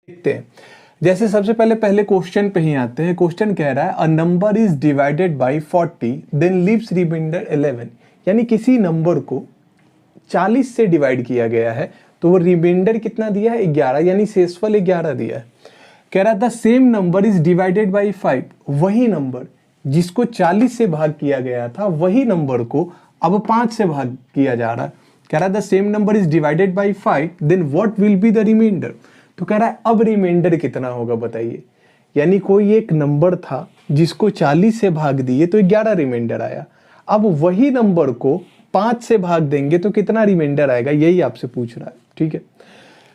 देखते हैं। जैसे सबसे पहले क्वेश्चन पे ही आते हैं। क्वेश्चन कह रहा है a number is divided by 40 then leaves remainder 11, यानी किसी नंबर को 40 से डिवाइड किया गया है तो वो रिमाइंडर कितना दिया है 11, यानी शेषफल 11 दिया है। कह रहा था same number is divided by 5, वही नंबर जिसको 40 से भाग किया गया था वही नंबर को अब 5 से भाग किया जा रहा है। कह रहा था same number is divided by 5 then what will be the remainder. तो कह रहा है अब रिमाइंडर कितना होगा बताइए, यानी कोई एक नंबर था जिसको 40 से भाग दिए तो 11 रिमाइंडर आया। अब वही नंबर को 5 से भाग देंगे तो कितना रिमाइंडर आएगा, यही आपसे पूछ रहा है। ठीक है,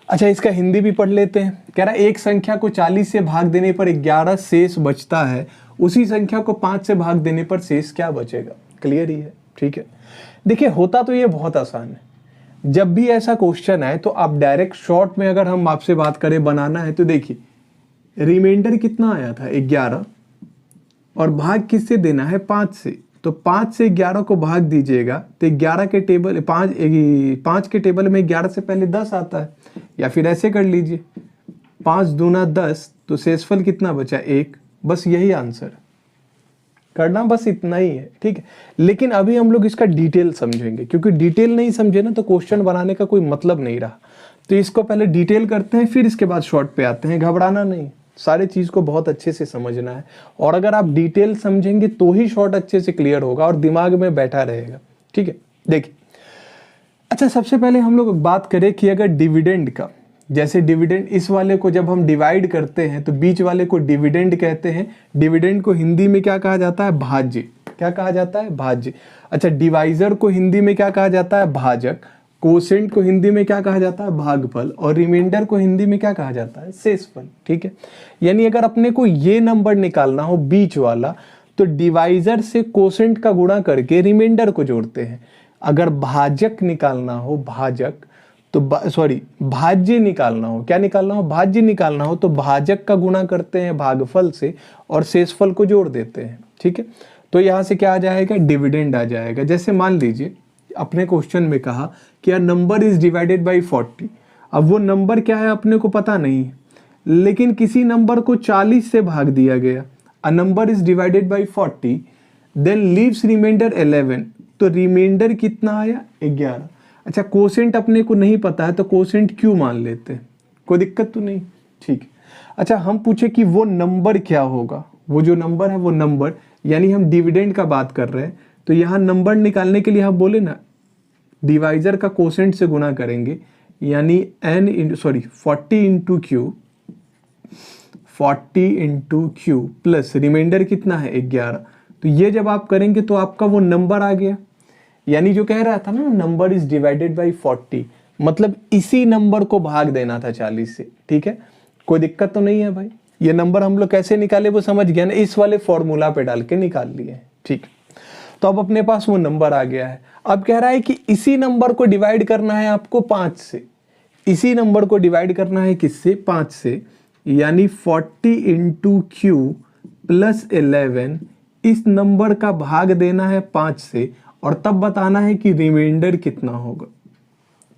अच्छा इसका हिंदी भी पढ़ लेते हैं। कह रहा है एक संख्या को 40 से भाग देने पर 11 शेष बचता है, उसी संख्या को 5 से भाग देने पर शेष क्या बचेगा। क्लियर ही है। ठीक है, देखिए होता तो ये बहुत आसान है। जब भी ऐसा क्वेश्चन आए तो आप डायरेक्ट शॉर्ट में अगर हम आपसे बात करें बनाना है तो देखिए रिमाइंडर कितना आया था 11 और भाग किससे देना है 5 से। तो 5 से 11 को भाग दीजिएगा तो 11 के टेबल 5 के टेबल में 11 से पहले 10 आता है, या फिर ऐसे कर लीजिए 5 दूना 10, तो शेषफल कितना बचा 1। बस यही आंसर करना, बस इतना ही है। ठीक है, लेकिन अभी हम लोग इसका डिटेल समझेंगे, क्योंकि डिटेल नहीं समझे ना तो क्वेश्चन बनाने का कोई मतलब नहीं रहा। तो इसको पहले डिटेल करते हैं, फिर इसके बाद शॉर्ट पे आते हैं। घबराना नहीं, सारे चीज को बहुत अच्छे से समझना है, और अगर आप डिटेल समझेंगे तो ही शॉर्ट अच्छे से क्लियर होगा और दिमाग में बैठा रहेगा। ठीक है, देखिए अच्छा सबसे पहले हम लोग बात करें कि अगर डिविडेंड का, जैसे डिविडेंड इस वाले को जब हम डिवाइड करते हैं तो बीच वाले को डिविडेंड कहते हैं। डिविडेंड को हिंदी में क्या कहा जाता है, भाज्य। क्या कहा जाता है, भाज्य। अच्छा डिवाइजर को हिंदी में क्या कहा जाता है, भाजक। कोसेंट को हिंदी में क्या कहा जाता है, भागफल। और रिमाइंडर को हिंदी में क्या कहा जाता है, शेषफल। ठीक है, यानी अगर अपने को ये नंबर निकालना हो बीच वाला तो डिवाइजर से कोसेंट का गुणा करके रिमाइंडर को जोड़ते हैं। अगर भाजक निकालना हो, भाजक तो भाज्य निकालना हो, क्या निकालना हो, भाज्य निकालना हो तो भाजक का गुणा करते हैं भागफल से और शेषफल को जोड़ देते हैं। ठीक है, तो यहाँ से क्या आ जाएगा, डिविडेंड आ जाएगा। जैसे मान लीजिए अपने क्वेश्चन में कहा कि a number is divided by 40। अब वो नंबर क्या है अपने को पता नहीं है, लेकिन किसी नंबर को 40 से भाग दिया गया। A number is divided by 40 then leaves remainder 11, तो रिमाइंडर कितना आया 11। अच्छा कोसेंट अपने को नहीं पता है तो कोसेंट क्यों मान लेते हैं, कोई दिक्कत तो नहीं। ठीक है, अच्छा हम पूछे कि वो नंबर क्या होगा, वो जो नंबर है वो नंबर, यानी हम डिविडेंड का बात कर रहे हैं तो यहाँ नंबर निकालने के लिए हम बोले ना डिवाइजर का कोसेंट से गुणा करेंगे, यानी 40 इंटू क्यू प्लस रिमाइंडर कितना है 11। तो ये जब आप करेंगे तो आपका वो नंबर आ गया। यानी जो कह रहा था ना नंबर इज डिवाइडेड बाय 40, मतलब इसी नंबर को भाग देना था 40 से। ठीक है, कोई दिक्कत तो नहीं है भाई। ये नंबर हम लोग कैसे निकाले वो समझ गया ना, इस वाले फॉर्मूला पे डाल के निकाल लिए। ठीक, तो अब अपने पास वो नंबर आ गया है। अब कह रहा है कि इसी नंबर को डिवाइड करना है आपको 5 से। इसी नंबर को डिवाइड करना है किससे, 5 से, यानी 40 इंटू क्यू प्लस 11, इस नंबर का भाग देना है 5 से और तब बताना है कि रिमाइंडर कितना होगा।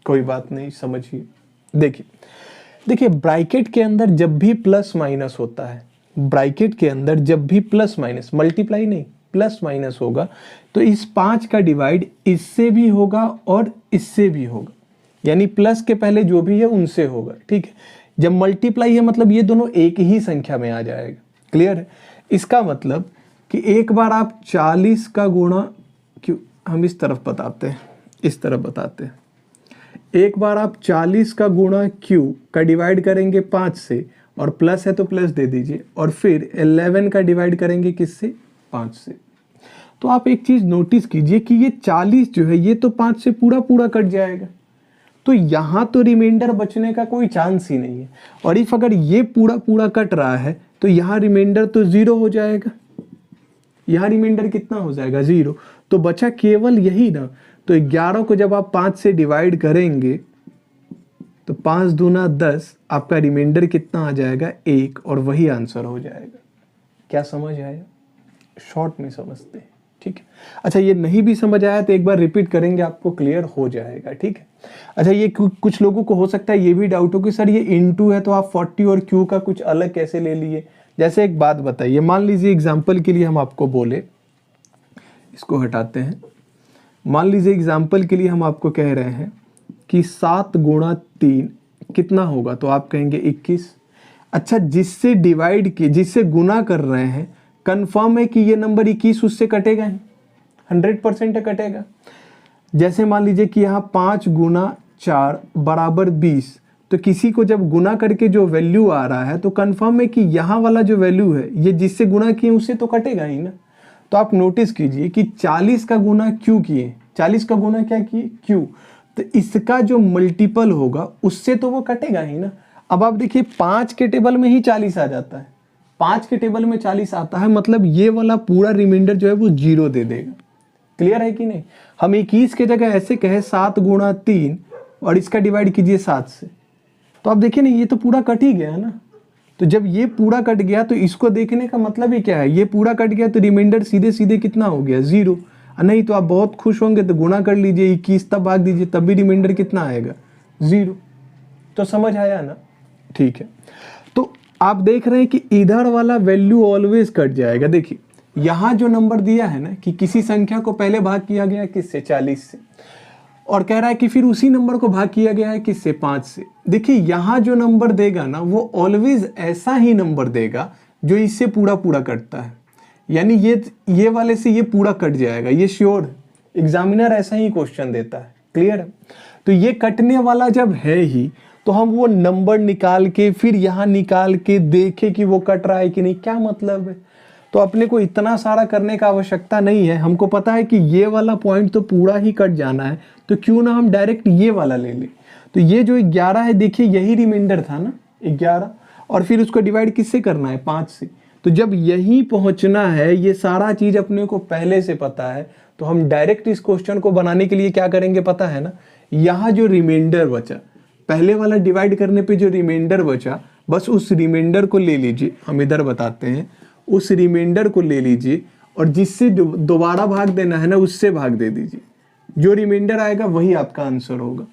कोई बात नहीं, समझिए। देखिए ब्रैकेट के अंदर जब भी प्लस माइनस होता है, ब्रैकेट के अंदर जब भी प्लस माइनस, मल्टीप्लाई नहीं प्लस माइनस होगा तो इस 5 का डिवाइड इससे भी होगा और इससे भी होगा, यानी प्लस के पहले जो भी है उनसे होगा। ठीक है, जब मल्टीप्लाई है मतलब ये दोनों एक ही संख्या में आ जाएगा। क्लियर है, इसका मतलब कि एक बार आप 40 का गुणा, क्यों हम इस तरफ बताते हैं, इस तरफ बताते हैं, एक बार आप 40 का गुणा क्यू का डिवाइड करेंगे 5 से, और प्लस है तो प्लस दे दीजिए, और फिर 11 का डिवाइड करेंगे किससे, 5 से। तो आप एक चीज नोटिस कीजिए कि ये 40 जो है ये तो 5 से पूरा पूरा कट जाएगा, तो यहां तो रिमाइंडर बचने का कोई चांस ही नहीं है। और इफ अगर ये पूरा पूरा कट रहा है तो यहाँ रिमाइंडर तो 0 हो जाएगा, यहाँ रिमाइंडर कितना हो जाएगा 0, तो बचा केवल यही ना। तो 11 को जब आप 5 से डिवाइड करेंगे तो 5 दूना 10, आपका रिमाइंडर कितना आ जाएगा 1, और वही आंसर हो जाएगा। क्या समझ आया, शॉर्ट में समझते हैं। ठीक है। अच्छा, ये नहीं भी समझ आया तो एक बार रिपीट करेंगे, आपको क्लियर हो जाएगा, ठीक है। अच्छा, ये कुछ लोगों को हो सकता है ये भी डाउट हो कि सर ये इनटू है तो आप 40 और क्यू का कुछ अलग कैसे ले लिए। जैसे एक बात बताइए, मान लीजिए एग्जाम्पल के लिए हम आपको बोले, इसको हटाते हैं, मान लीजिए एग्जाम्पल के लिए हम आपको कह रहे हैं कि 7 गुणा 3 कितना होगा, तो आप कहेंगे 21। अच्छा, जिससे डिवाइड किए, जिससे गुना कर रहे हैं, कंफर्म है कि ये नंबर 21 उससे कटेगा ही, 100% कटेगा। जैसे मान लीजिए कि यहाँ 5 गुना 4 बराबर 20, तो किसी को जब गुना करके जो वैल्यू आ रहा है तो कंफर्म है कि यहाँ वाला जो वैल्यू है ये जिससे गुना किए उससे तो कटेगा ही ना। तो आप नोटिस कीजिए कि 40 का गुना क्यू किए, 40 का गुना क्या किए, क्यू, तो इसका जो मल्टीपल होगा उससे तो वो कटेगा ही ना। अब आप देखिए 5 के टेबल में ही 40 आ जाता है, 5 के टेबल में 40 आता है, मतलब ये वाला पूरा रिमाइंडर जो है वो 0 दे देगा। क्लियर है कि नहीं। हम 21 के जगह ऐसे कहे 7 गुणा 3 और इसका डिवाइड कीजिए 7 से, तो आप देखिए ना ये तो पूरा कट ही गया ना। तो जब ये पूरा कट गया तो इसको देखने का मतलब ही क्या है, ये पूरा कट गया तो रिमाइंडर सीधे सीधे कितना हो गया, 0। नहीं तो आप बहुत खुश होंगे तो गुणा कर लीजिए 21 तब भाग दीजिए, तब भी रिमाइंडर कितना आएगा, 0। तो समझ आया ना, ठीक है। तो आप देख रहे हैं कि इधर वाला वैल्यू ऑलवेज कट जाएगा। देखिए यहाँ जो नंबर दिया है ना कि किसी संख्या को पहले भाग किया गया किससे, 40 से, और कह रहा है कि फिर उसी नंबर को भाग किया गया है किससे, 5 से। देखिए यहाँ जो नंबर देगा ना वो ऑलवेज ऐसा ही नंबर देगा जो इससे पूरा पूरा कटता है, यानी ये वाले से ये पूरा कट जाएगा, ये श्योर। एग्जामिनर ऐसा ही क्वेश्चन देता है, क्लियर है। तो ये कटने वाला जब है ही तो हम वो नंबर निकाल के फिर यहाँ निकाल के देखे कि वो कट रहा है कि नहीं, क्या मतलब है। तो अपने को इतना सारा करने का आवश्यकता नहीं है, हमको पता है कि ये वाला पॉइंट तो पूरा ही कट जाना है, तो क्यों ना हम डायरेक्ट ये वाला ले लें। तो ये जो 11 है, देखिए यही रिमाइंडर था ना 11, और फिर उसको डिवाइड किससे करना है, 5 से। तो जब यहीं पहुंचना है, ये सारा चीज अपने को पहले से पता है, तो हम डायरेक्ट इस क्वेश्चन को बनाने के लिए क्या करेंगे पता है ना, यहाँ जो रिमाइंडर बचा, पहले वाला डिवाइड करने पे जो रिमाइंडर बचा, बस उस रिमाइंडर को ले लीजिए, हम इधर बताते हैं, उस रिमाइंडर को ले लीजिए और जिससे दोबारा भाग देना है ना उससे भाग दे दीजिए, जो रिमाइंडर आएगा वही आपका आंसर होगा।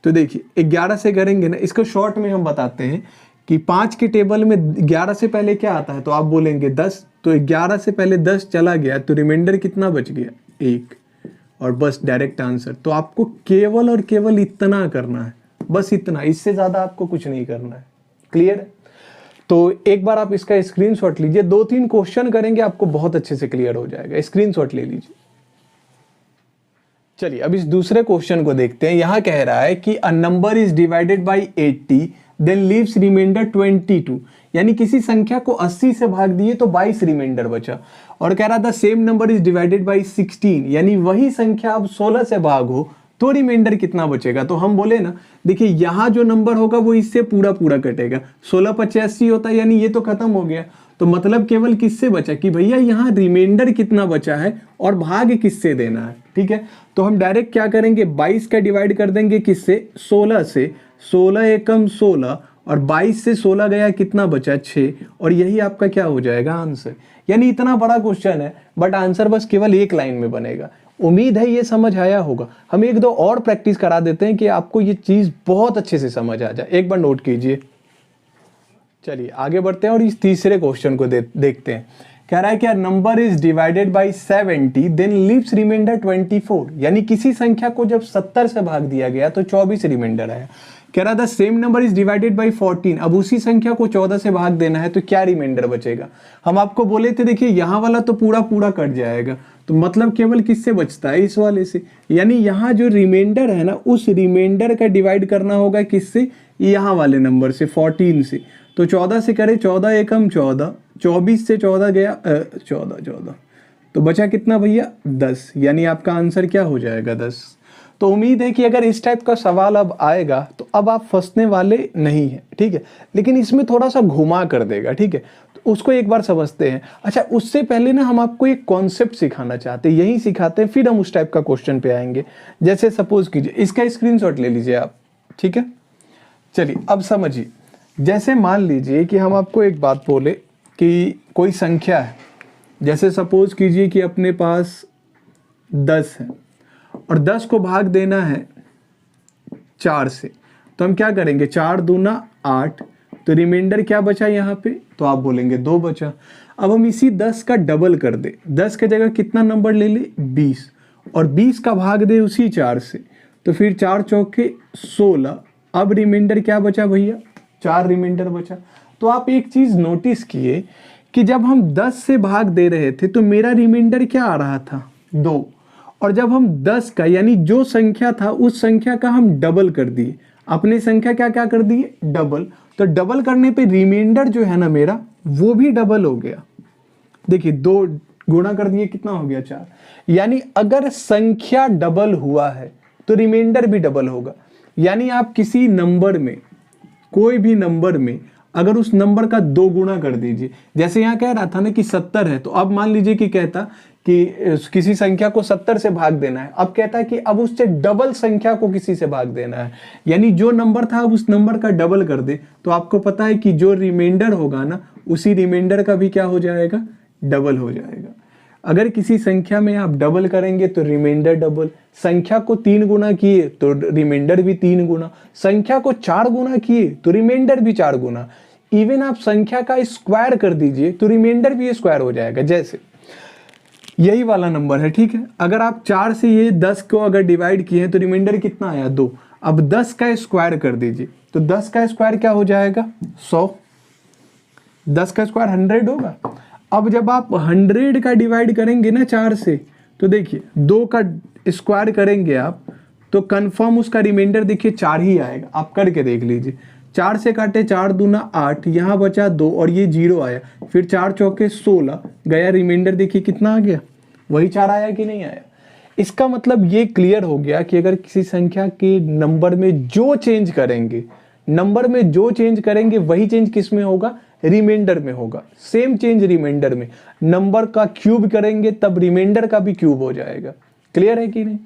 तो देखिए 11 से करेंगे ना, इसको शॉर्ट में हम बताते हैं कि 5 के टेबल में 11 से पहले क्या आता है, तो आप बोलेंगे 10, तो 11 से पहले 10 चला गया तो रिमाइंडर कितना बच गया, 1, और बस डायरेक्ट आंसर। तो आपको केवल और केवल इतना करना है, बस इतना, इससे ज्यादा आपको कुछ नहीं करना है, क्लियर है। तो एक बार आप इसका स्क्रीनशॉट लीजिए, 2-3 क्वेश्चन करेंगे आपको बहुत अच्छे से क्लियर हो जाएगा, स्क्रीनशॉट ले लीजिए। चलिए अब इस दूसरे क्वेश्चन को देखते हैं। यहां कह रहा है कि a number is divided by 80 then leaves remainder 22, यानी किसी संख्या को 80 से भाग दिए तो 22 रिमाइंडर बचा, और कह रहा था same number is divided bye 16, यानी वही संख्या अब 16 से भाग हो तो रिमाइंडर कितना बचेगा। तो हम बोले ना, देखिए यहाँ जो नंबर होगा वो इससे पूरा पूरा कटेगा, 16/85 होता है, यानी ये तो खत्म हो गया। तो मतलब केवल किससे बचा कि भैया यहाँ रिमाइंडर कितना बचा है और भाग किससे देना है, ठीक है। तो हम डायरेक्ट क्या करेंगे, 22 का डिवाइड कर देंगे किससे, 16 से, 16 एकम 16, और 22 से 16 गया कितना बचा, 6, और यही आपका क्या हो जाएगा आंसर। यानी इतना बड़ा क्वेश्चन है बट आंसर बस केवल एक लाइन में बनेगा। उम्मीद है ये समझ आया होगा। हम 1-2 और प्रैक्टिस करा देते हैं कि आपको ये चीज बहुत अच्छे से समझ आ जाए, एक बार नोट कीजिए। चलिए आगे बढ़ते हैं और इस तीसरे क्वेश्चन को देखते हैं। कह रहा है कि number is divided by 70 then leaves remainder 24, यानी किसी संख्या को जब 70 से भाग दिया गया तो 24 रिमाइंडर आया। कह रहा था same number is divided bye 14, अब उसी संख्या को 14 से भाग देना है तो क्या रिमाइंडर बचेगा। हम आपको बोले थे देखिए यहाँ वाला तो पूरा पूरा कट जाएगा, तो मतलब केवल किससे बचता है, इस वाले से, यानी यहाँ जो रिमाइंडर है ना उस रिमाइंडर का डिवाइड करना होगा किससे, यहाँ वाले नंबर से, 14 से। तो 14 से करें, 14 एकम 14, 24 से 14 गया 14, तो बचा कितना भैया, 10, यानी आपका आंसर क्या हो जाएगा, 10। तो उम्मीद है कि अगर इस टाइप का सवाल अब आएगा तो अब आप फंसने वाले नहीं हैं, ठीक है। लेकिन इसमें थोड़ा सा घुमा कर देगा, ठीक है, तो उसको एक बार समझते हैं। अच्छा उससे पहले ना हम आपको एक कॉन्सेप्ट सिखाना चाहते हैं, यही सिखाते हैं, फिर हम उस टाइप का क्वेश्चन पे आएंगे। जैसे सपोज कीजिए, इसका स्क्रीनशॉट ले लीजिए आप, ठीक है। चलिए अब समझिए, जैसे मान लीजिए कि हम आपको एक बात बोले कि कोई संख्या है, जैसे सपोज कीजिए कि अपने पास 10 है और 10 को भाग देना है 4 से, तो हम क्या करेंगे, 4 दूना 8, तो रिमाइंडर क्या बचा यहाँ पे, तो आप बोलेंगे 2 बचा। अब हम इसी 10 का डबल कर दे, 10 के जगह कितना नंबर ले ले 20, और 20 का भाग दे उसी 4 से, तो फिर 4 चौके 16। अब रिमाइंडर क्या बचा भैया, 4 रिमाइंडर बचा। तो आप एक चीज नोटिस किए कि जब हम 10 से भाग दे रहे थे तो मेरा रिमाइंडर क्या आ रहा था 2, और जब हम 10 का यानी जो संख्या था उस संख्या का हम डबल कर दिए, अपनी संख्या क्या क्या कर दिए डबल, तो डबल करने पे रिमाइंडर जो है ना मेरा वो भी डबल हो गया। देखिए 2 गुणा कर दिए कितना हो गया 4, यानी अगर संख्या डबल हुआ है तो रिमाइंडर भी डबल होगा। यानी आप किसी नंबर में, कोई भी नंबर में अगर उस नंबर का 2 गुना कर दीजिए, जैसे यहाँ कह रहा था ना कि 70 है, तो अब मान लीजिए कि कहता कि किसी संख्या को 70 से भाग देना है, अब कहता है कि अब उससे डबल संख्या को किसी से भाग देना है, यानी जो नंबर था अब उस नंबर का डबल कर दे, तो आपको पता है कि जो रिमाइंडर होगा ना उसी रिमाइंडर का भी क्या हो जाएगा, डबल हो जाएगा। अगर किसी संख्या में आप डबल करेंगे तो रिमाइंडर डबल, संख्या को 3 गुना किए तो रिमाइंडर भी 3 गुना, संख्या को 4 गुना किए तो रिमाइंडर भी 4 गुना, इवन आप संख्या का स्क्वायर कर दीजिए तो रिमाइंडर भी स्क्वायर हो जाएगा। जैसे यही वाला नंबर है, ठीक है, अगर आप 4 से ये 10 को अगर डिवाइड किए तो रिमाइंडर कितना आया 2, अब 10 का स्क्वायर कर दीजिए तो 10 का स्क्वायर क्या हो जाएगा 100, 10 का स्क्वायर 100 होगा। अब जब आप 100 का डिवाइड करेंगे ना 4 से, तो देखिए 2 का स्क्वायर करेंगे आप तो कंफर्म उसका रिमाइंडर देखिए 4 ही आएगा, आप करके देख लीजिए। 4 से काटे 4 दूना 8, यहाँ बचा 2 और ये 0 आया, फिर 4 चौके 16 गया, रिमाइंडर देखिए कितना आ गया, वही 4 आया कि नहीं आया। इसका मतलब ये क्लियर हो गया कि अगर किसी संख्या के नंबर में जो चेंज करेंगे, नंबर में जो चेंज करेंगे वही चेंज किस में होगा, रिमाइंडर में होगा। सेम चेंज रिमाइंडर में, नंबर का क्यूब करेंगे तब रिमाइंडर का भी क्यूब हो जाएगा। क्लियर है कि नहीं,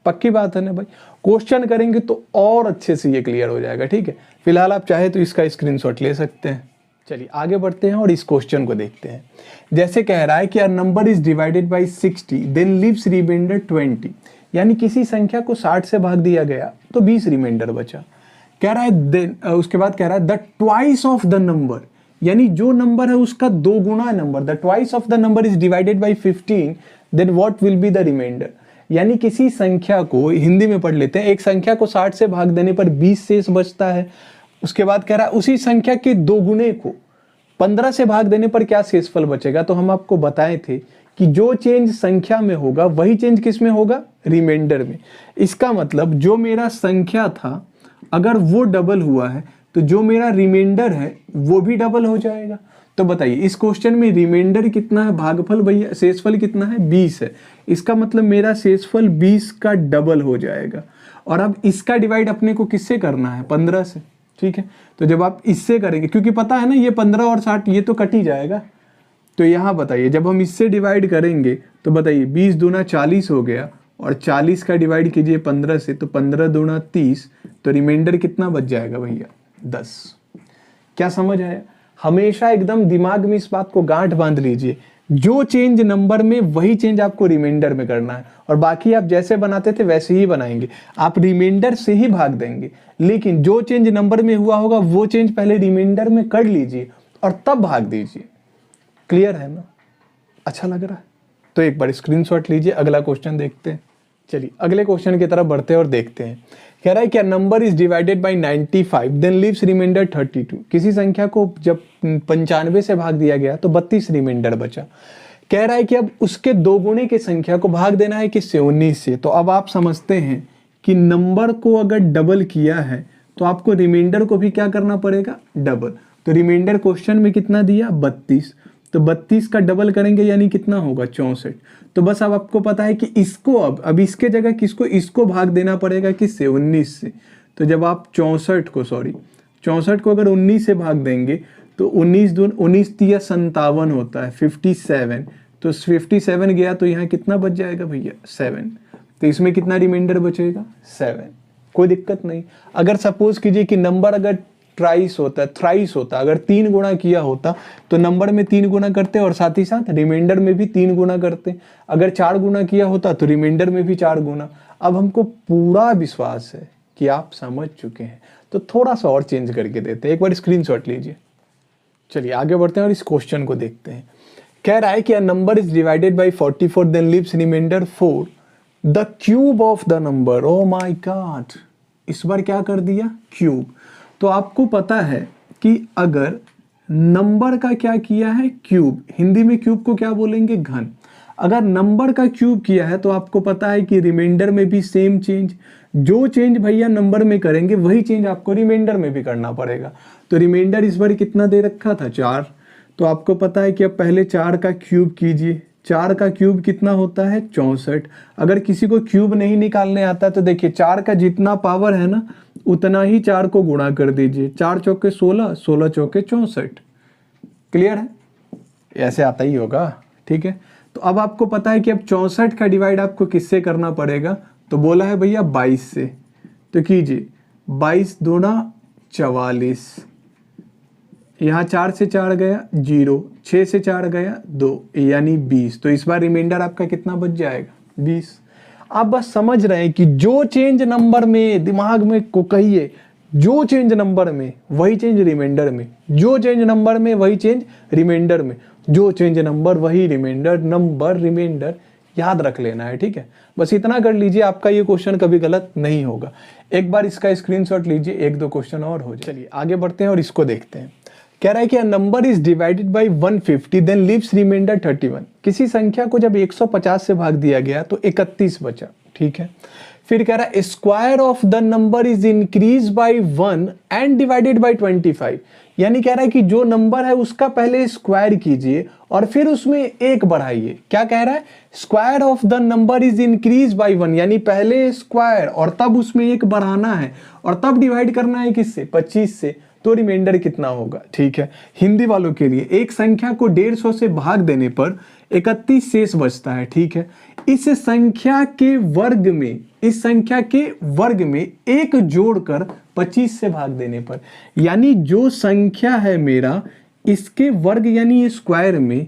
पक्की बात है ना भाई। क्वेश्चन करेंगे तो और अच्छे से ये क्लियर हो जाएगा, ठीक है। फिलहाल आप चाहे तो इसका स्क्रीनशॉट ले सकते हैं। चलिए आगे बढ़ते हैं और इस क्वेश्चन को देखते हैं। जैसे कह रहा है कि a number is divided by 60 then leaves remainder 20, यानी किसी संख्या को 60 से भाग दिया गया तो 20 रिमाइंडर बचा। कह रहा है देन, उसके बाद कह रहा है the twice of the number, यानी जो नंबर है उसका 2 गुना number, the twice of the number is divided by 15 then what will be the remainder. यानी किसी संख्या को, हिंदी में पढ़ लेते हैं, एक संख्या को 60 से भाग देने पर 20 शेष बचता है। उसके बाद कह रहा है उसी संख्या के 2 गुने को 15 से भाग देने पर क्या शेषफल बचेगा। तो हम आपको बताए थे कि जो चेंज संख्या में होगा वही चेंज किस में होगा, रिमाइंडर में। इसका मतलब जो मेरा संख्या था अगर वो डबल हुआ है तो जो मेरा रिमाइंडर है वो भी डबल हो जाएगा। तो बताइए इस क्वेश्चन में रिमाइंडर कितना है, भागफल भैया, शेषफल कितना है 20 है, इसका मतलब मेरा शेषफल 20 का डबल हो जाएगा। और अब इसका डिवाइड अपने को किससे करना है, 15 से, ठीक है। तो जब आप इससे करेंगे, क्योंकि पता है ना ये 15 और 60 ये तो कट ही जाएगा, तो यहाँ बताइए जब हम इससे डिवाइड करेंगे तो बताइए 20 दूना 40 हो गया, और 40 का डिवाइड कीजिए 15 से तो 15 दूना 30, तो रिमाइंडर कितना बच जाएगा भैया 10। क्या समझ आया। हमेशा एकदम दिमाग में इस बात को गांठ बांध लीजिए, जो चेंज नंबर में वही चेंज आपको रिमाइंडर में करना है, और बाकी आप जैसे बनाते थे वैसे ही बनाएंगे, आप रिमाइंडर से ही भाग देंगे, लेकिन जो चेंज नंबर में हुआ होगा वो चेंज पहले रिमाइंडर में कर लीजिए और तब भाग दीजिए। क्लियर है ना, अच्छा लग रहा है तो एक बार स्क्रीनशॉट लीजिए, अगला क्वेश्चन देखते हैं। चलिए अगले क्वेश्चन की तरफ बढ़ते हैं और देखते हैं। कह रहा है क्या number is divided by 95 then leaves remainder 32, किसी संख्या को जब 95 से भाग दिया गया तो 32 रिमाइंडर बचा। कह रहा है कि अब उसके 2 गुने की संख्या को भाग देना है किससे, 19 से। तो अब आप समझते हैं कि नंबर को अगर डबल किया है तो आपको रिमाइंडर को भी क्या करना पड़ेगा, डबल। तो रिमाइंडर क्वेश्चन में कितना दिया 32, तो 32 का डबल करेंगे यानी कितना होगा 64। तो बस अब आपको पता है कि इसको अब इसके जगह किसको, इसको भाग देना पड़ेगा किससे, 19 से। तो जब आप 64 को अगर 19 से भाग देंगे तो 19 तिया 57 होता है, 57। तो 57 गया तो यहाँ कितना बच जाएगा भैया 7, तो इसमें कितना रिमाइंडर बचेगा 7। कोई दिक्कत नहीं। अगर सपोज कीजिए कि नंबर अगर ट्राइस होता है, थ्राइस होता है। अगर 3 गुना किया होता तो नंबर में 3 गुना करते और साथ ही साथ रिमाइंडर में भी 3 गुना करते। अगर 4 गुना किया होता तो रिमाइंडर में भी 4 गुना। अब हमको पूरा विश्वास है कि आप समझ चुके हैं, तो थोड़ा सा और चेंज करके देते हैं। एक बार स्क्रीनशॉट लीजिए। चलिए आगे बढ़ते हैं और इस क्वेश्चन को देखते हैं। कह रहा है कि a number is divided by 44 then leaves remainder 4, the cube of the number. Oh my god, इस बार क्या कर दिया, क्यूब। तो आपको पता है कि अगर नंबर का क्या किया है, क्यूब, हिंदी में क्यूब को क्या बोलेंगे, घन। अगर नंबर का क्यूब किया है तो आपको पता है कि रिमाइंडर में भी सेम चेंज, जो चेंज भैया नंबर में करेंगे वही चेंज आपको रिमाइंडर में भी करना पड़ेगा। तो रिमाइंडर इस बार कितना दे रखा था, 4। तो आपको पता है कि अब पहले 4 का क्यूब कीजिए। 4 का क्यूब कितना होता है, 64। अगर किसी को क्यूब नहीं निकालने आता तो देखिए 4 का जितना पावर है ना उतना ही 4 को गुणा कर दीजिए। 4 चौके 16, 16 चौके 64। क्लियर है, ऐसे आता ही होगा, ठीक है। तो अब आपको पता है कि अब 64 का डिवाइड आपको किससे करना पड़ेगा, तो बोला है भैया 22 से। तो कीजिए, 22 दूना 44, यहाँ 4 से 4 गया 0, 6 से 4 गया 2, यानी 20। तो इस बार रिमाइंडर आपका कितना बच जाएगा, 20। आप बस समझ रहे हैं कि जो चेंज नंबर में, दिमाग में को कहिए, जो चेंज नंबर में वही चेंज रिमाइंडर में, जो चेंज नंबर में वही चेंज रिमाइंडर में, जो चेंज नंबर वही रिमाइंडर, नंबर रिमाइंडर, याद रख लेना है, ठीक है। बस इतना कर लीजिए, आपका ये क्वेश्चन कभी गलत नहीं होगा। एक बार इसका स्क्रीनशॉट लीजिए, 1-2 क्वेश्चन और हो जाए। चलिए आगे बढ़ते हैं और इसको देखते हैं। कह रहा है कि a number is divided by 150 then leaves remainder 31। किसी संख्या को जब 150 से भाग दिया गया तो 31 बचा, ठीक है। फिर कह रहा है square of the number is increase by 1 and divided by 25। यानी कह रहा है कि जो नंबर है उसका पहले स्क्वायर कीजिए और फिर उसमें 1 बढ़ाइए। क्या कह रहा है, square of the number is increase by 1, यानी पहले स्क्वायर और तब उसमें 1 बढ़ाना है और तब डिवाइड करना है किससे, 25 से। तो रिमाइंडर कितना होगा, ठीक है। हिंदी वालों के लिए, एक संख्या को 150 से भाग देने पर 31 शेष बचता है, ठीक है। इस संख्या के वर्ग में, इस संख्या के वर्ग में 1 जोड़कर 25 से भाग देने पर, यानी जो संख्या है मेरा, इसके वर्ग यानी स्क्वायर में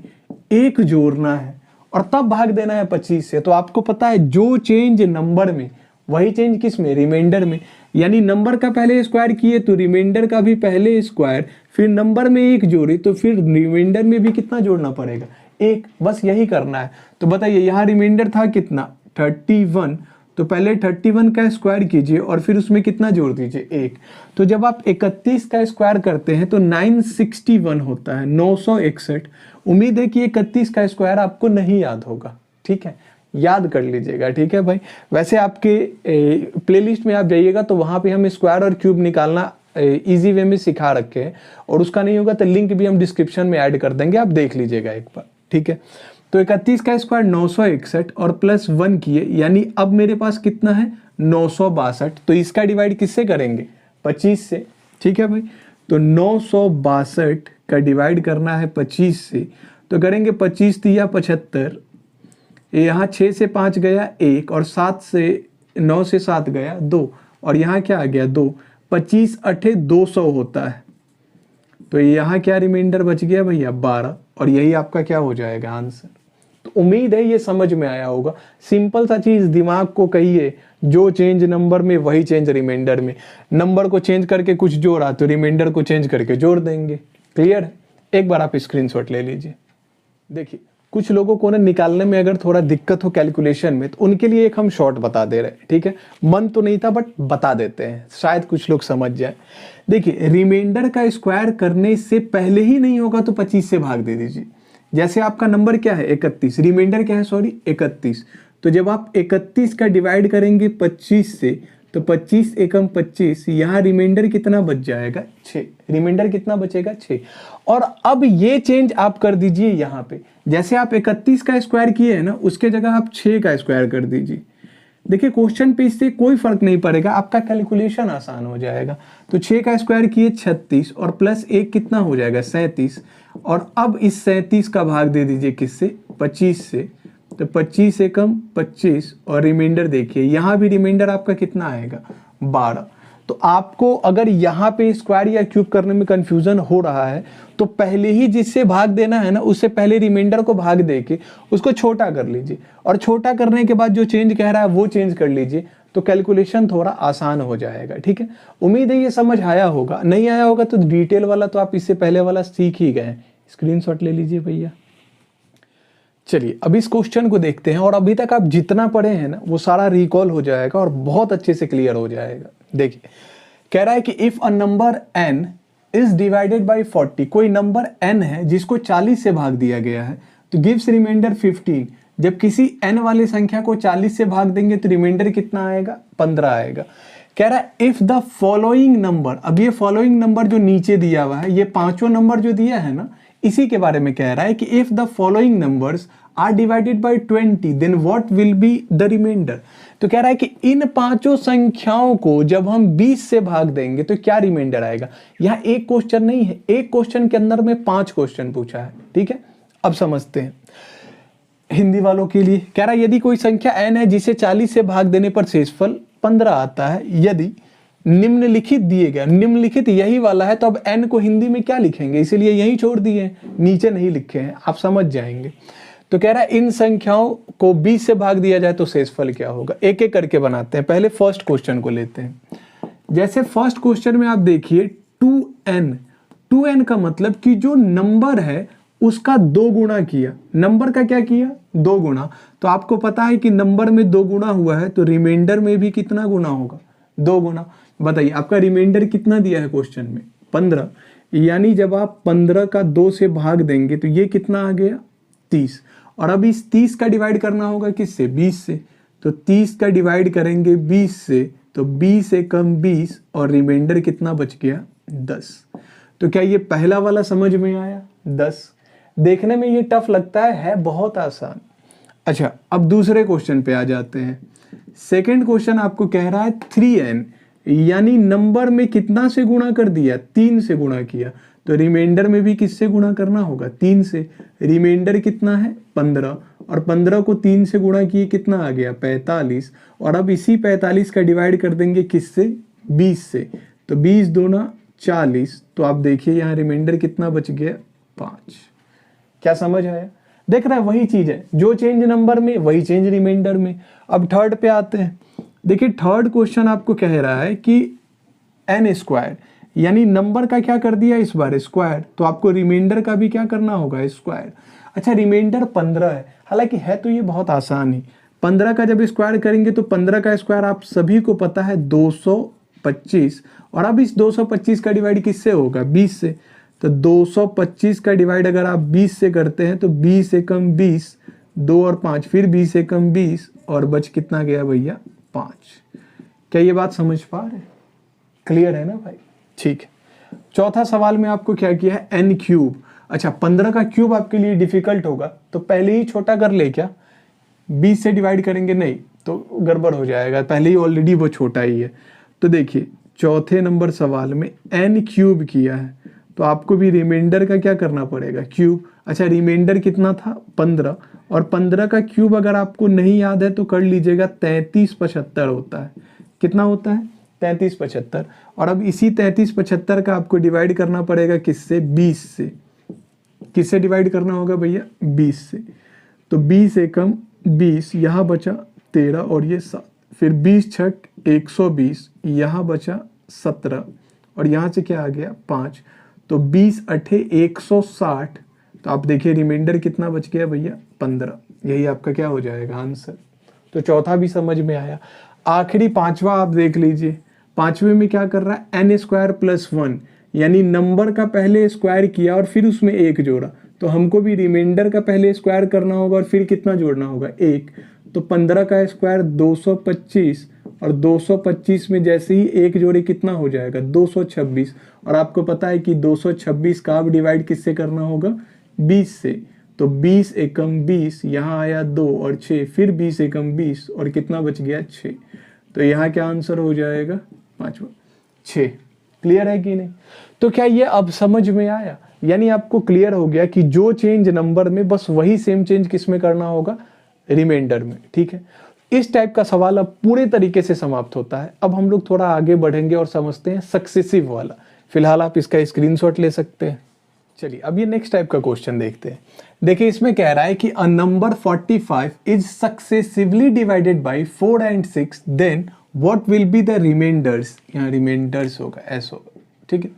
1 जोड़ना है और तब भाग देना है 25 से। तो आपको पता है जो चेंज नंबर में वही चेंज किस में, रिमाइंडर में। यानी नंबर का पहले स्क्वायर किए तो रिमाइंडर का भी पहले स्क्वायर, फिर नंबर में 1 जोड़े तो फिर रिमाइंडर में भी कितना जोड़ना पड़ेगा, 1। बस यही करना है। तो बताइए यहाँ रिमाइंडर था कितना, 31। तो पहले 31 का स्क्वायर कीजिए और फिर उसमें कितना जोड़ दीजिए, 1। तो जब आप 31 का स्क्वायर करते हैं तो 961 होता है, 961। उम्मीद है कि 31 का स्क्वायर आपको नहीं याद होगा, ठीक है, याद कर लीजिएगा, ठीक है भाई। वैसे आपके प्लेलिस्ट में आप जाइएगा तो वहाँ पे हम स्क्वायर और क्यूब निकालना इजी वे में सिखा रखे हैं, और उसका नहीं होगा तो लिंक भी हम डिस्क्रिप्शन में ऐड कर देंगे, आप देख लीजिएगा एक बार, ठीक है। तो 31 का स्क्वायर 961 और प्लस 1 किए, यानी अब मेरे पास कितना है, 962। तो इसका डिवाइड किससे करेंगे, 25 से, ठीक है भाई। तो 962 का डिवाइड करना है 25 से, तो करेंगे 25 तिया 75, यहाँ 6 से 5 गया 1 और 7 से 9 से 7 गया 2 और यहाँ क्या आ गया 2, 25 8 200 होता है। तो यहाँ क्या रिमाइंडर बच गया भैया, 12, और यही आपका क्या हो जाएगा आंसर। तो उम्मीद है ये समझ में आया होगा। सिंपल सा चीज, दिमाग को कहिए, जो चेंज नंबर में वही चेंज रिमाइंडर में। नंबर को चेंज करके कुछ जोड़ा तो रिमाइंडर को चेंज करके जोड़ देंगे। क्लियर है, एक बार आप स्क्रीनशॉट ले लीजिए। देखिए कुछ लोगों को ना निकालने में अगर थोड़ा दिक्कत हो कैलकुलेशन में, तो उनके लिए एक हम शॉर्ट बता दे रहे हैं, ठीक है। मन तो नहीं था बट बता देते हैं, शायद कुछ लोग समझ जाए। देखिए रिमाइंडर का स्क्वायर करने से पहले ही नहीं होगा तो 25 से भाग दे दीजिए। जैसे आपका नंबर क्या है 31, रिमाइंडर क्या है सॉरी 31। तो जब आप 31 का डिवाइड करेंगे 25 से तो 25 एकम 25, यहाँ रिमाइंडर कितना बच जाएगा 6। रिमाइंडर कितना बचेगा 6। और अब ये चेंज आप कर दीजिए यहाँ पे, जैसे आप 31 का स्क्वायर किए हैं ना, उसके जगह आप 6 का स्क्वायर कर दीजिए। देखिए क्वेश्चन पे इससे कोई फर्क नहीं पड़ेगा, आपका कैलकुलेशन आसान हो जाएगा। तो 6 का स्क्वायर किए 36 और प्लस 1 कितना हो जाएगा 37। और अब इस 37 का भाग दे दीजिए किससे, 25 से। तो 25 एकम 25 और रिमाइंडर देखिए यहाँ भी रिमाइंडर आपका कितना आएगा 12। तो आपको अगर यहाँ पे स्क्वायर या क्यूब करने में कंफ्यूजन हो रहा है तो पहले ही जिससे भाग देना है ना, उससे पहले रिमाइंडर को भाग देके उसको छोटा कर लीजिए, और छोटा करने के बाद जो चेंज कह रहा है वो चेंज कर लीजिए, तो कैलकुलेशन थोड़ा आसान हो जाएगा। ठीक है, उम्मीद है ये समझ आया होगा। नहीं आया होगा तो डिटेल वाला तो आप इससे पहले वाला सीख ही गए, स्क्रीनशॉट ले लीजिए भैया। चलिए अब इस क्वेश्चन को देखते हैं, और अभी तक आप जितना पढ़े हैं ना वो सारा रिकॉल हो जाएगा और बहुत अच्छे से क्लियर हो जाएगा। देखिए कह रहा है कि if a number n is divided by 40, कोई नंबर n है जिसको 40 से भाग दिया गया है, तो गिव्स रिमाइंडर 15। जब किसी n वाली संख्या को 40 से भाग देंगे तो रिमाइंडर कितना आएगा, 15 आएगा। कह रहा है इफ द फॉलोइंग नंबर, अब ये फॉलोइंग नंबर जो नीचे दिया हुआ है, ये पांचों नंबर जो दिया है ना, इसी के बारे में कह रहा है कि if the following numbers are divided by 20 then what will be the remainder. तो कह रहा है कि इन पांचों संख्याओं को जब हम 20 से भाग देंगे तो क्या रिमाइंडर आएगा। यहाँ एक क्वेश्चन नहीं है, एक क्वेश्चन के अंदर में 5 क्वेश्चन पूछा है। ठीक है, अब समझते हैं हिंदी वालों के लिए। कह रहा है यदि कोई संख्या n है जिसे 40 से भाग देने पर शेषफल 15 आता है, यदि निम्नलिखित दिए गए, निम्नलिखित यही वाला है, तो अब n को हिंदी में क्या लिखेंगे, इसीलिए यही छोड़ दिए हैं, नीचे नहीं लिखे हैं, आप समझ जाएंगे। तो कह रहा है इन संख्याओं को 20 से भाग दिया जाए तो शेषफल क्या होगा। एक एक करके बनाते हैं। पहले फर्स्ट क्वेश्चन को लेते हैं। जैसे फर्स्ट क्वेश्चन में आप देखिए 2n, 2n का मतलब कि जो नंबर है उसका 2 गुना किया, नंबर का क्या किया, 2 गुना। तो आपको पता है कि नंबर में 2 गुना हुआ है तो रिमाइंडर में भी कितना गुना होगा, 2 गुना। बताइए आपका रिमाइंडर कितना दिया है क्वेश्चन में, 15। यानी जब आप 15 का 2 से भाग देंगे तो ये कितना आ गया, 30। और अब इस 30 का डिवाइड करना होगा किससे, 20 से। तो 30 का डिवाइड करेंगे 20 से तो 20 से कम 20, और रिमाइंडर कितना बच गया, 10। तो क्या ये पहला वाला समझ में आया, 10। देखने में ये टफ लगता है बहुत आसान। अच्छा अब दूसरे क्वेश्चन पे आ जाते हैं। सेकंड क्वेश्चन आपको कह रहा है 3n, यानी नंबर में कितना से गुणा कर दिया, 3 से गुणा किया, तो रिमाइंडर में भी किससे गुणा करना होगा, 3 से। रिमाइंडर कितना है, 15, और 15 को 3 से गुणा किए कितना आ गया, 45। और अब इसी 45 का डिवाइड कर देंगे किससे, 20 से। तो 20 दूना 40, तो आप देखिए यहाँ रिमाइंडर कितना बच गया, 5। क्या समझ आया। देख रहा है वही चीज है, जो चेंज नंबर में वही चेंज रिमाइंडर में। अब थर्ड पे आते हैं। देखिए थर्ड क्वेश्चन आपको कह रहा है कि n स्क्वायर, यानी नंबर का क्या कर दिया इस बार, स्क्वायर, तो आपको रिमाइंडर का भी क्या करना होगा, स्क्वायर। अच्छा रिमाइंडर 15 है, हालांकि है तो ये बहुत आसान ही। 15 का जब स्क्वायर करेंगे तो 15 का स्क्वायर आप सभी को पता है 225, और अब इस 225 का डिवाइड किससे होगा, 20 से। तो 225 का डिवाइड अगर आप 20 से करते हैं तो 20 से कम 20, 2 और 5, फिर 20 से कम 20, और बच कितना गया भैया, 5। क्या ये बात समझ पा रहे हैं, क्लियर है ना भाई। ठीक है, चौथा सवाल में आपको क्या किया है, n क्यूब। अच्छा 15 का क्यूब आपके लिए डिफिकल्ट होगा तो पहले ही छोटा कर ले क्या, 20 से डिवाइड करेंगे नहीं तो गड़बड़ हो जाएगा, पहले ही ऑलरेडी वो छोटा ही है। तो देखिए चौथे नंबर सवाल में n क्यूब किया है, तो आपको भी रिमाइंडर का क्या करना पड़ेगा, क्यूब। अच्छा रिमाइंडर कितना था, 15, और 15 का क्यूब अगर आपको नहीं याद है तो कर लीजिएगा, 3375 होता है। कितना होता है, 3375। और अब इसी 3375 का आपको डिवाइड करना पड़ेगा किससे, 20 से। किससे डिवाइड करना होगा भैया, 20 से। तो 20 एकम 20, यहाँ बचा 13 और ये 7, फिर 20 छक 120, यहाँ बचा 17, और यहाँ से क्या आ गया, 5। तो 20 अठे 160, तो आप देखिए रिमाइंडर कितना बच गया भैया, 15। यही आपका क्या हो जाएगा आंसर। तो चौथा भी समझ में आया। आखिरी पांचवा आप देख लीजिए। पांचवे में क्या कर रहा है, n स्क्वायर प्लस 1, यानी नंबर का पहले स्क्वायर किया और फिर उसमें 1 जोड़ा, तो हमको भी रिमाइंडर का पहले स्क्वायर करना होगा और फिर कितना जोड़ना होगा, 1। तो 15 का स्क्वायर 225, और 225 में जैसे ही 1 जोड़े कितना हो जाएगा, 226। और आपको पता है कि 226 का अब डिवाइड किससे करना होगा, 20 से। तो 20 एकम 20, यहाँ आया 2 और 6, फिर 20 एकम 20, और कितना बच गया, 6। तो यहाँ क्या आंसर हो जाएगा, पांचवा, 6। क्लियर है कि नहीं। तो क्या ये अब समझ में आया, यानी आपको क्लियर हो गया कि जो चेंज नंबर में बस वही सेम चेंज किस में करना होगा, रिमाइंडर में। ठीक है, इस टाइप का सवाल अब पूरे तरीके से समाप्त होता है। अब हम लोग थोड़ा आगे बढ़ेंगे और समझते हैं सक्सेसिव वाला। फिलहाल आप इसका स्क्रीनशॉट ले सकते हैं। चलिए अब ये नेक्स्ट टाइप का क्वेश्चन देखते हैं। देखिए इसमें कह रहा है कि a number 45 is successively divided by 4 and 6, then what will be the remainders. यहाँ रिमाइंडर्स होगा, एस होगा, ठीक है।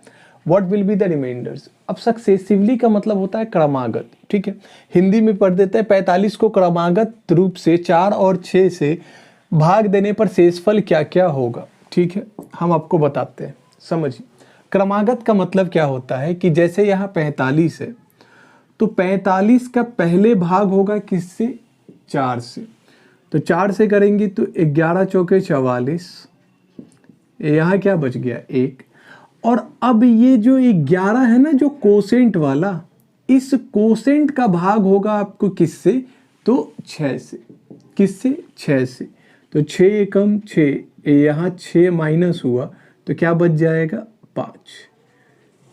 What will be the remainders. अब सक्सेसिवली का मतलब होता है क्रमागत, ठीक है। हिंदी में पढ़ देते हैं 45 को क्रमागत रूप से 4 और 6 से भाग देने पर शेषफल क्या क्या होगा, ठीक है। हम आपको बताते हैं, समझिए। क्रमागत का मतलब क्या होता है कि जैसे यहाँ 45 है तो 45 का पहले भाग होगा किससे, 4 से। तो 4 से करेंगे तो 11 चौके 44, यहाँ क्या बच गया 1। और अब ये जो 11 है ना, जो कोसेंट वाला, इस कोसेंट का भाग होगा आपको किससे, तो 6 से। किससे, 6 से। तो 6 एकम 6, यहाँ 6 माइनस हुआ तो क्या बच जाएगा 5।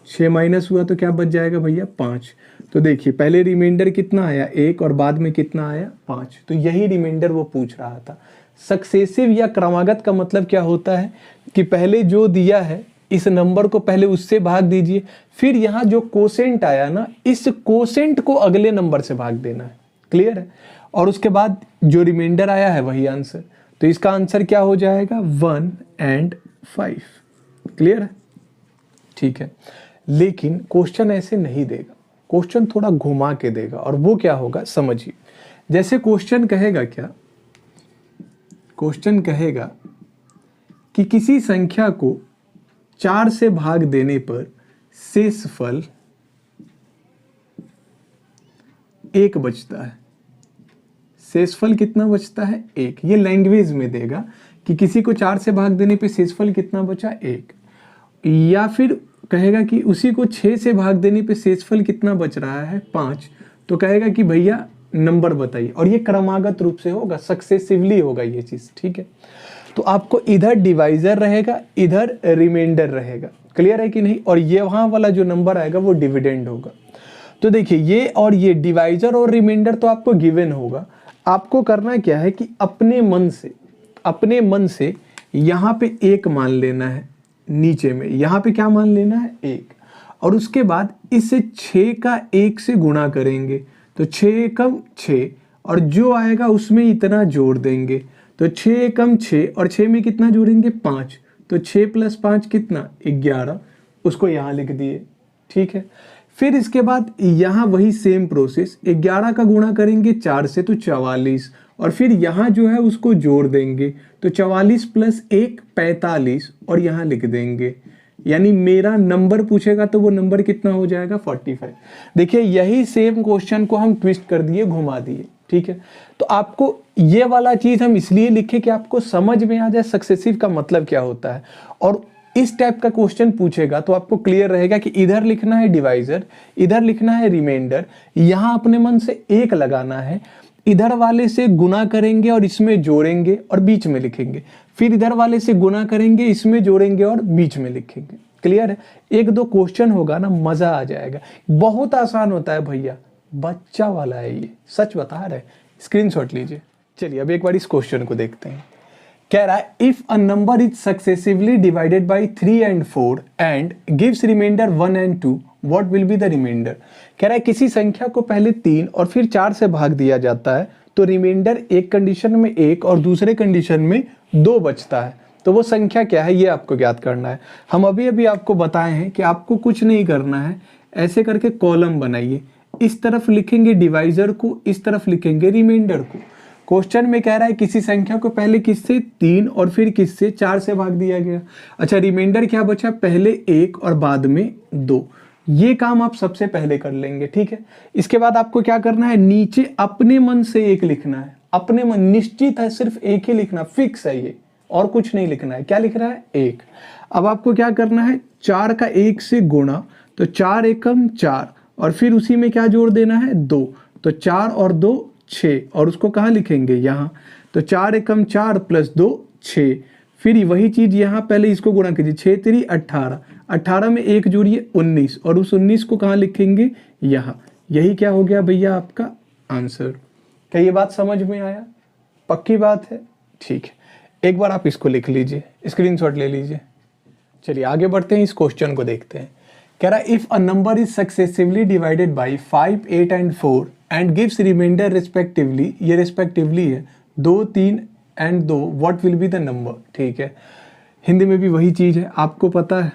6 माइनस हुआ तो क्या बच जाएगा भैया 5। तो देखिए पहले रिमाइंडर कितना आया 1 और बाद में कितना आया 5। तो यही रिमाइंडर वो पूछ रहा था। सक्सेसिव या क्रमागत का मतलब क्या होता है कि पहले जो दिया है इस नंबर को पहले उससे भाग दीजिए, फिर यहाँ जो कोसेंट आया ना, इस कोसेंट को अगले नंबर से भाग देना है। क्लियर है। और उसके बाद जो रिमाइंडर आया है वही आंसर। तो इसका आंसर क्या हो जाएगा 1 एंड 5। क्लियर है, ठीक है। लेकिन क्वेश्चन ऐसे नहीं देगा, क्वेश्चन थोड़ा घुमा के देगा। और वो क्या होगा समझिए। जैसे क्वेश्चन कहेगा क्या, क्वेश्चन कहेगा कि किसी संख्या को 4 से भाग देने पर शेषफल 1 बचता है। शेषफल कितना बचता है 1। ये लैंग्वेज में देगा कि किसी को 4 से भाग देने पे शेषफल कितना बचा 1। या फिर कहेगा कि उसी को 6 से भाग देने पे शेषफल कितना बच रहा है 5। तो कहेगा कि भैया नंबर बताइए। और ये क्रमागत रूप से होगा, सक्सेसिवली होगा ये चीज, ठीक है। तो आपको इधर डिवाइजर रहेगा, इधर रिमाइंडर रहेगा। क्लियर है कि नहीं। और ये वहां वाला जो नंबर आएगा वो डिविडेंड होगा। तो देखिए ये और ये डिवाइजर और रिमाइंडर तो आपको गिवन होगा। आपको करना क्या है कि अपने मन से यहाँ पे 1 मान लेना है, नीचे में यहाँ पे क्या मान लेना है 1। और उसके बाद इसे 6 का 1 से गुणा करेंगे तो 6 एकम 6, और जो आएगा उसमें इतना जोड़ देंगे। तो 6 एकम 6 और 6 में कितना जोड़ेंगे 5। तो 6 + 5 कितना 11, उसको यहाँ लिख दिए, ठीक है। फिर इसके बाद यहाँ वही सेम प्रोसेस, 11 का गुणा करेंगे 4 से तो 44, और फिर यहाँ जो है उसको जोड़ देंगे। तो 44 + 1 45, और यहाँ लिख देंगे। यानी मेरा नंबर पूछेगा तो वो नंबर कितना हो जाएगा 45। देखिए यही सेम क्वेश्चन को हम ट्विस्ट कर दिए, घुमा दिए, ठीक है। तो आपको ये वाला चीज हम इसलिए लिखे कि आपको समझ में आ जाए सक्सेसिव का मतलब क्या होता है। और इस टाइप का क्वेश्चन पूछेगा तो आपको क्लियर रहेगा कि इधर लिखना है डिवाइजर, इधर लिखना है रिमाइंडर, यहाँ अपने मन से 1 लगाना है, इधर वाले से गुना करेंगे और इसमें जोड़ेंगे और बीच में लिखेंगे। फिर इधर वाले से गुना करेंगे, इसमें जोड़ेंगे और बीच में लिखेंगे। क्लियर है। 1-2 क्वेश्चन होगा ना, मजा आ जाएगा। बहुत आसान होता है भैया, बच्चा वाला है ये, सच बता रहे। स्क्रीनशॉट लीजिए। चलिए अब एक बार इस क्वेश्चन को देखते हैं। कह रहा है if a number is successively divided by 3 and 4 and gives remainder 1 and 2, what will be the remainder. कह रहा है किसी संख्या को पहले 3 और फिर 4 से भाग दिया जाता है तो रिमाइंडर एक कंडीशन में 1 और दूसरे कंडीशन में 2 बचता है। तो वो संख्या क्या है ये आपको ज्ञात करना है। हम अभी आपको बताए हैं कि आपको कुछ नहीं करना है, ऐसे करके कॉलम बनाइए। इस तरफ लिखेंगे डिवाइजर को, इस तरफ लिखेंगे रिमाइंडर को। क्वेश्चन में कह रहा है किसी संख्या को पहले किससे 3 और फिर किससे 4 से भाग दिया गया। अच्छा रिमाइंडर क्या बचा, पहले 1 और बाद में 2। ये काम आप सबसे पहले कर लेंगे, ठीक है। इसके बाद आपको क्या करना है, नीचे अपने मन से 1 लिखना है। अपने मन, निश्चित है, सिर्फ 1 ही लिखना, फिक्स है ये, और कुछ नहीं लिखना है। क्या लिख रहा है 1। अब आपको क्या करना है, 4 का 1 से गुणा, तो 4 एकम 4, और फिर उसी में क्या जोड़ देना है 2। तो 4 और 2 6, और उसको कहाँ लिखेंगे यहाँ। तो 4 एकम 4 + 2 6। फिर वही चीज यहाँ पहले इसको गुणा कीजिए, 6 3 18, 18 में 1 जोड़िए 19, और उस 19 को कहाँ लिखेंगे यहाँ। यही क्या हो गया भैया आपका आंसर। क्या ये बात समझ में आया। पक्की बात है, ठीक है। एक बार आप इसको लिख लीजिए, स्क्रीनशॉट ले लीजिए। चलिए आगे बढ़ते हैं, इस क्वेश्चन को देखते हैं। कह रहा है if a number is successively divided by 5, 8 and 4 and gives remainder respectively, ये रिस्पेक्टिवली है 2, 3 and 2, what will be the number. ठीक है, हिंदी में भी वही चीज़ है। आपको पता है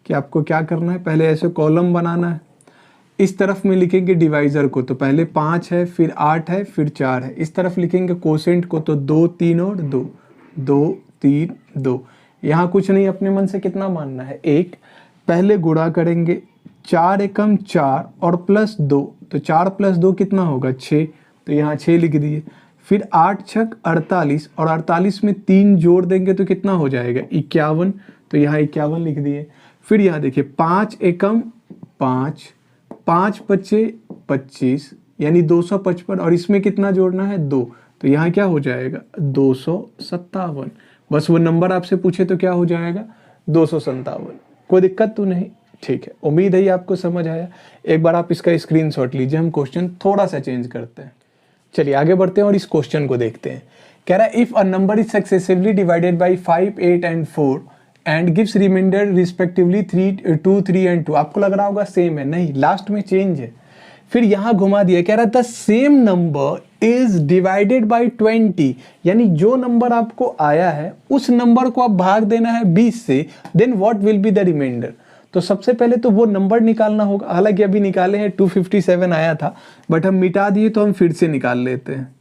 कि आपको क्या करना है, पहले ऐसे कॉलम बनाना है, इस तरफ में लिखेंगे डिवाइज़र को, तो पहले 5 है, फिर 8 है, फिर 4 है। इस तरफ लिखेंगे कोसेंट को, तो 2, 3 और 2, 2, 3, 2। यहाँ कुछ नहीं, अपने मन से कितना मानना है, 1। पहले गुणा करेंगे, 4 एकम 4 और प्लस 2, तो 4 + 2 कितना होगा, 6, तो यहाँ 6 लिख दिए। फिर 8 छक 48 और 48 में 3 जोड़ देंगे तो कितना हो जाएगा, 51, तो यहाँ 51 लिख दिए। फिर यहाँ देखिए 5 एकम 5, 5 पचे 25 यानी 255 और इसमें कितना जोड़ना है, 2, तो यहाँ क्या हो जाएगा 257। बस वो नंबर आपसे पूछे तो क्या हो जाएगा 257। कोई दिक्कत तो नहीं, ठीक है। उम्मीद है ये आपको समझ आया। एक बार आप इसका स्क्रीनशॉट लीजिए, हम क्वेश्चन थोड़ा सा चेंज करते हैं। चलिए आगे बढ़ते हैं और इस क्वेश्चन को देखते हैं। कह रहा है if a number is successively divided by 5, 8 and 4 and gives remainder respectively 3, 2, 3 and 2। आपको लग रहा होगा सेम है, नहीं, लास्ट में चेंज है। फिर यहाँ घुमा दिया, कह रहा था same number is divided by 20, यानी जो नंबर आपको आया है उस नंबर को आप भाग देना है 20 से, then what will be the remainder. तो सबसे पहले तो वो नंबर निकालना होगा, हालांकि अभी निकाले हैं 257 आया था, बट हम मिटा दिए तो हम फिर से निकाल लेते हैं।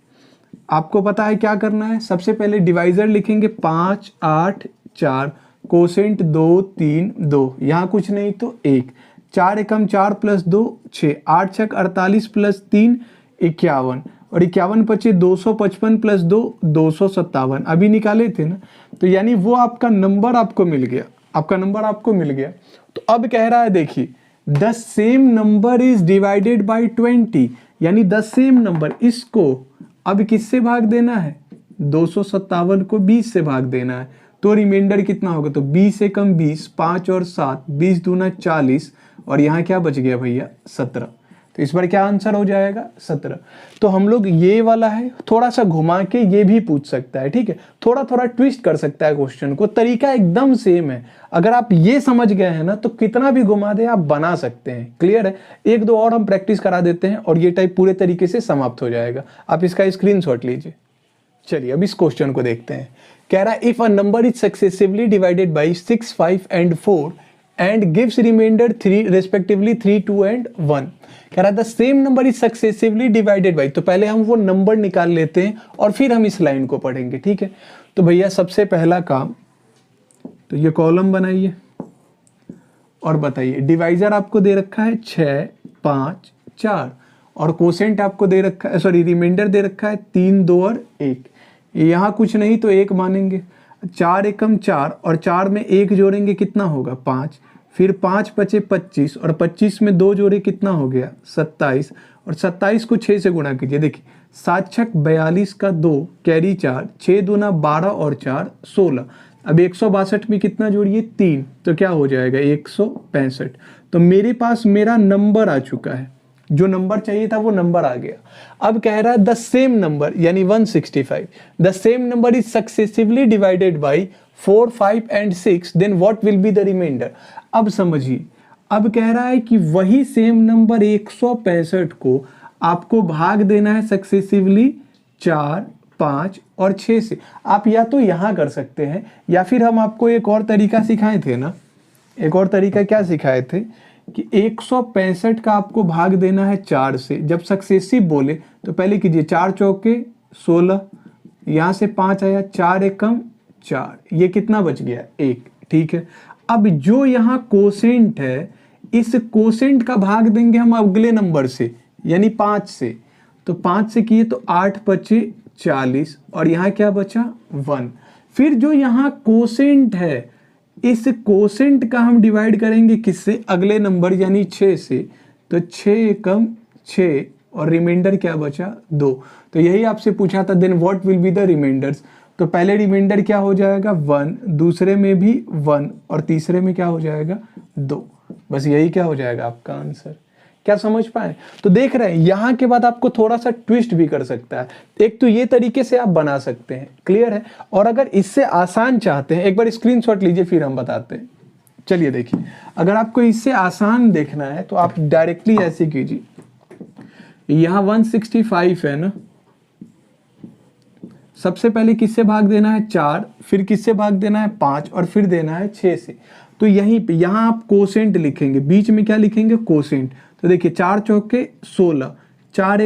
आपको पता है क्या करना है, सबसे पहले डिवाइजर लिखेंगे 5, 8, 4, कोसेंट 2, 3, 2, यहाँ कुछ नहीं तो 1, 4 एकम 4 + 2 6, 8 छक 48 + 3 51 और 51 पचे 255 + 2 257, अभी निकाले थे ना, तो यानी वो आपका नंबर आपको मिल गया, आपका नंबर आपको मिल गया। तो अब कह रहा है देखिए the same number is divided by 20, यानी द सेम नंबर, इसको अब किससे भाग देना है, 257 को 20 से भाग देना है, तो रिमाइंडर कितना होगा, तो 20 एकम 20, 5 और 7, 20 दूना 40 और यहाँ क्या बच गया भैया 17। तो इस बार क्या आंसर हो जाएगा 17। तो हम लोग ये वाला है थोड़ा सा घुमा के ये भी पूछ सकता है, ठीक है, थोड़ा थोड़ा ट्विस्ट कर सकता है क्वेश्चन को, तरीका एकदम सेम है। अगर आप ये समझ गए हैं ना तो कितना भी घुमा दे आप बना सकते हैं। क्लियर है, एक दो और हम प्रैक्टिस करा देते हैं और ये टाइप पूरे तरीके से समाप्त हो जाएगा। आप इसका स्क्रीनशॉट लीजिए। चलिए अब इस क्वेश्चन को देखते हैं। कह रहा है if a number is successively divided by 6, 5 and 4 and gives remainder 3 respectively 3, 2 and 1। कह रहा है the same number is successively divided by, तो पहले हम वो नंबर निकाल लेते हैं और फिर हम इस लाइन को पढ़ेंगे, ठीक है। तो भैया सबसे पहला काम, तो ये कॉलम बनाइए और बताइए डिवाइजर आपको दे रखा है 6, 5, 4 और कोसेंट आपको दे रखा है, सॉरी रिमाइंडर दे रखा है 3, 2 और 1। यहाँ कुछ नहीं तो 1 मानेंगे, 4 एकम 4 और 4 में 1 जोड़ेंगे कितना होगा 5, फिर 5 पचे 25 और 25 में 2 जोड़े कितना हो गया 27 और 27 को 6 से गुणा कीजिए। देखिए 7 छक 42 का 2 कैरी 4, 6 दूना 12 और 4 16। अब 162 में कितना जोड़िए 3, तो क्या हो जाएगा 165। तो मेरे पास मेरा नंबर आ चुका है, जो नंबर चाहिए था वो नंबर आ गया। अब कह रहा है द सेम नंबर यानी 165, the same number is successively divided by 4, 5 and 6, then what will be the remainder. अब समझिए, अब कह रहा है कि वही सेम नंबर 165 को आपको भाग देना है सक्सेसिवली 4, 5 और 6 से। आप या तो यहाँ कर सकते हैं या फिर हम आपको एक और तरीका सिखाए थे ना, एक और तरीका क्या सिखाए थे कि 165 का आपको भाग देना है 4 से। जब सक्सेसिव बोले तो पहले कीजिए 4 चौके 16, यहाँ से 5 आया, 4 एकम 4, ये कितना बच गया 1, ठीक है। अब जो यहाँ कोसेंट है, इस कोसेंट का भाग देंगे हम अगले नंबर से यानी 5 से, तो 5 से किए तो 8 पचे 40 और यहाँ क्या बचा 1। फिर जो यहाँ कोसेंट है, इस कोसेंट का हम डिवाइड करेंगे किससे, अगले नंबर यानी 6 से, तो 6 एकम 6 और रिमाइंडर क्या बचा 2। तो यही आपसे पूछा था then what will be the remainders. तो पहले रिमाइंडर क्या हो जाएगा 1, दूसरे में भी 1 और तीसरे में क्या हो जाएगा 2। बस यही क्या हो जाएगा आपका आंसर। क्या समझ पाए? तो देख रहे हैं यहाँ के बाद आपको थोड़ा सा ट्विस्ट भी कर सकता है। एक तो ये तरीके से आप बना सकते हैं, क्लियर है। और अगर इससे आसान चाहते हैं, एक बार स्क्रीनशॉट लीजिए फिर हम बताते हैं। चलिए देखिए, अगर आपको इससे आसान देखना है तो आप डायरेक्टली ऐसे कीजिए, यहाँ 165 है ना, सबसे पहले किससे भाग देना है 4, फिर किससे भाग देना है 5 और फिर देना है 6 से। तो यहीं पे यहाँ आप कोसेंट लिखेंगे, बीच में क्या लिखेंगे कोसेंट। तो देखिए 4 चौके 16, 4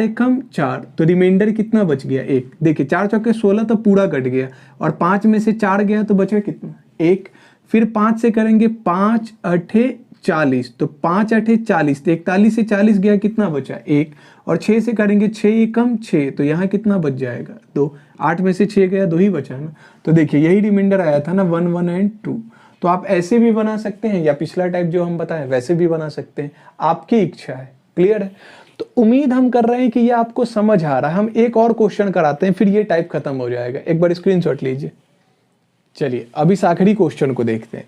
एकम 4, तो रिमाइंडर कितना बच गया 1। देखिए 4 चौके 16 तो पूरा कट गया, और 5 में से 4 गया तो बच गया कितना 1। फिर 5 से करेंगे 5 8 40, तो 5 8 40, तो 41 से 40 गया कितना बचा 1। और 6 से करेंगे 6 एकम 6, तो यहाँ कितना बच जाएगा 2। 8 में से 6 गया 2 ही बचा ना। तो देखिए यही रिमाइंडर आया था ना 1 1 एंड 2। तो आप ऐसे भी बना सकते हैं या पिछला टाइप जो हम बताएं वैसे भी बना सकते हैं, आपकी इच्छा है, क्लियर है। तो उम्मीद हम कर रहे हैं कि ये आपको समझ आ रहा है। हम एक और क्वेश्चन कराते हैं फिर ये टाइप खत्म हो जाएगा। एक बार स्क्रीनशॉट लीजिए। चलिए अब इस आखिरी क्वेश्चन को देखते हैं।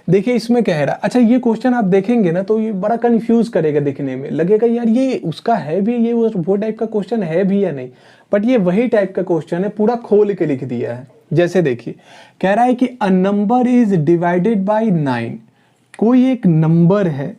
देखिए इसमें कह रहा है, अच्छा ये क्वेश्चन आप देखेंगे ना तो ये बड़ा कंफ्यूज करेगा, दिखने में लगेगा यार ये उसका है भी, ये वो टाइप का क्वेश्चन है भी या नहीं, बट ये वही टाइप का क्वेश्चन है, पूरा खोल के लिख दिया है। जैसे देखिए कह रहा है कि a number is divided bye 9। कोई एक नंबर है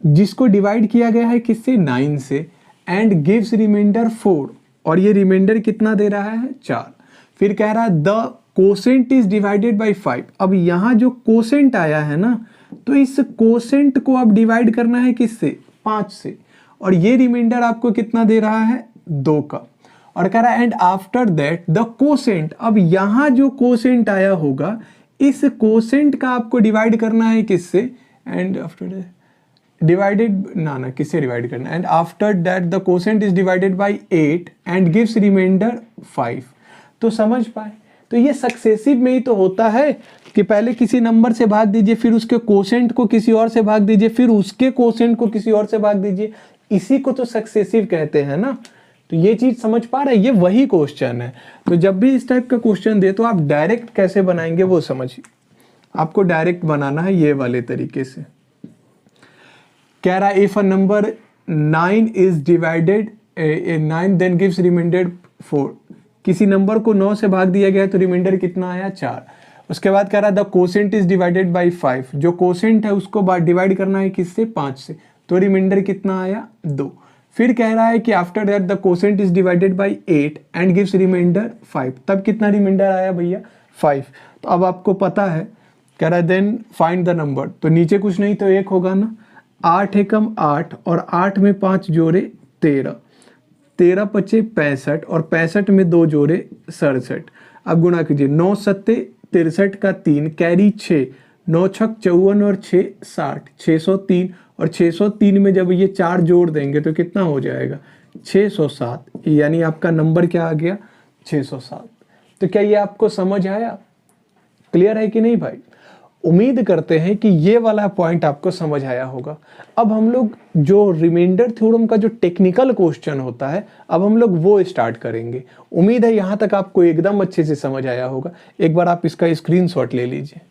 जिसको डिवाइड किया गया है किससे 9 से, एंड गिव्स रिमाइंडर 4, और ये रिमाइंडर कितना दे रहा है 4। फिर कह रहा है the quotient is divided by 5। अब यहाँ जो कोसेंट आया है ना, तो इस कोसेंट को अब डिवाइड करना है किससे 5 से, और ये रिमाइंडर आपको कितना दे रहा है 2 का। और कह रहा है and after that the quotient, अब यहाँ जो कोसेंट आया होगा इस कोसेंट का आपको डिवाइड करना है किससे, एंड आफ्टर डिवाइडेड ना किससे डिवाइड करना, and after that the quotient is divided by 8 and gives remainder 5। तो समझ पाए, तो ये सक्सेसिव में ही तो होता है कि पहले किसी नंबर से भाग दीजिए, फिर उसके कोसेंट को किसी और से भाग दीजिए, फिर उसके कोसेंट को किसी और से भाग दीजिए, इसी को तो सक्सेसिव कहते हैं ना। तो ये चीज समझ पा रहे हैं, ये वही क्वेश्चन है। तो जब भी इस टाइप का क्वेश्चन दे तो आप डायरेक्ट कैसे बनाएंगे वो समझिए। आपको डायरेक्ट बनाना है ये वाले तरीके से। कह रहा है if a number 9 is divided 9 then gives remainder 4। किसी नंबर को 9 से भाग दिया गया तो रिमाइंडर कितना आया 4। उसके बाद कह रहा है the quotient is divided by 5। जो कोसेंट है उसको डिवाइड करना है किससे 5 से, तो रिमाइंडर कितना आया 2। फिर कह रहा है कि after that the quotient is divided by 8 and gives remainder 5। तब कितना रिमाइंडर आया भैया 5। तो अब आपको पता है, कह रहा है देन फाइंड द नंबर। तो नीचे कुछ नहीं तो 1 होगा ना, 8 एकम 8 और 8 में 5 जोड़े 13, 13 पचे 65 और 65 में 2 जोड़े 67। अब गुणा कीजिए, 9 सत्ते 63 का 3 कैरी 6, 9 छक 54 और 6 60, 603। और 603 में जब ये 4 जोड़ देंगे तो कितना हो जाएगा 607, यानी आपका नंबर क्या आ गया 607। तो क्या ये आपको समझ आया, क्लियर है कि नहीं भाई? उम्मीद करते हैं कि ये वाला पॉइंट आपको समझ आया होगा। अब हम लोग जो रिमाइंडर थ्योरम का जो टेक्निकल क्वेश्चन होता है अब हम लोग वो स्टार्ट करेंगे। उम्मीद है यहाँ तक आपको एकदम अच्छे से समझ आया होगा। एक बार आप इसका स्क्रीनशॉट ले लीजिए।